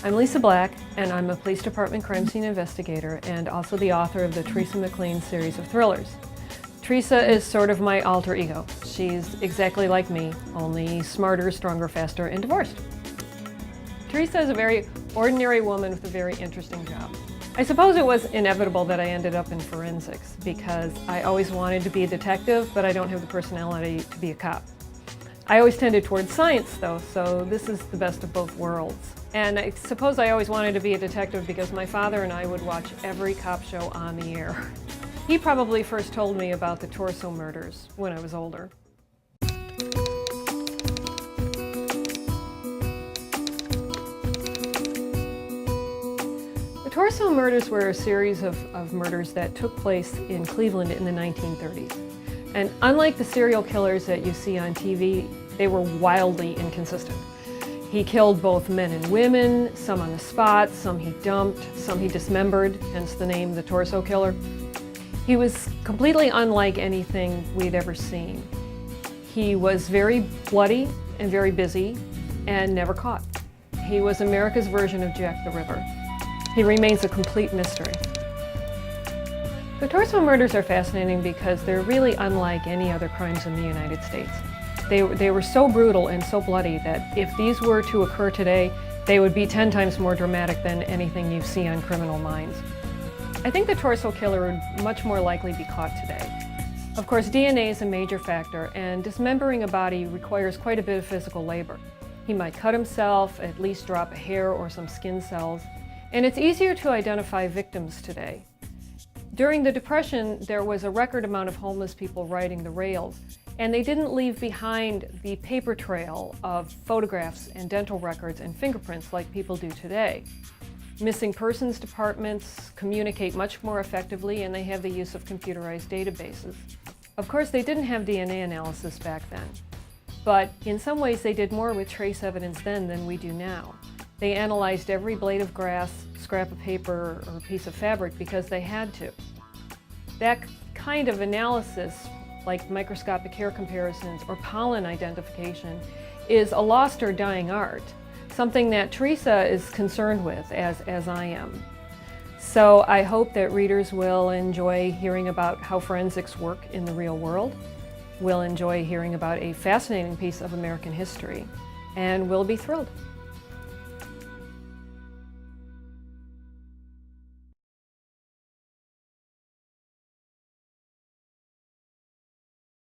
I'm Lisa Black, and I'm a police department crime scene investigator and also the author of the Teresa McLean series of thrillers. Teresa is sort of my alter ego. She's exactly like me, only smarter, stronger, faster, and divorced. Teresa is a very ordinary woman with a very interesting job. I suppose it was inevitable that I ended up in forensics because I always wanted to be a detective, but I don't have the personality to be a cop. I always tended towards science though, so this is the best of both worlds. And I suppose I always wanted to be a detective because my father and I would watch every cop show on the air. He probably first told me about the Torso murders when I was older. The Torso murders were a series of murders that took place in Cleveland in the 1930s. And unlike the serial killers that you see on TV, they were wildly inconsistent. He killed both men and women, some on the spot, some he dumped, some he dismembered, hence the name the Torso Killer. He was completely unlike anything we'd ever seen. He was very bloody and very busy and never caught. He was America's version of Jack the Ripper. He remains a complete mystery. The Torso murders are fascinating because they're really unlike any other crimes in the United States. They were so brutal and so bloody that if these were to occur today, they would be 10 times more dramatic than anything you see on Criminal Minds. I think the Torso Killer would much more likely be caught today. Of course, DNA is a major factor, and dismembering a body requires quite a bit of physical labor. He might cut himself, at least drop a hair or some skin cells, and it's easier to identify victims today. During the Depression, there was a record amount of homeless people riding the rails, and they didn't leave behind the paper trail of photographs and dental records and fingerprints like people do today. Missing persons departments communicate much more effectively, and they have the use of computerized databases. Of course, they didn't have DNA analysis back then, but in some ways they did more with trace evidence then than we do now. They analyzed every blade of grass, scrap of paper, or piece of fabric because they had to. That kind of analysis, like microscopic hair comparisons or pollen identification, is a lost or dying art, something that Teresa is concerned with, as I am. So I hope that readers will enjoy hearing about how forensics work in the real world, will enjoy hearing about a fascinating piece of American history, and will be thrilled.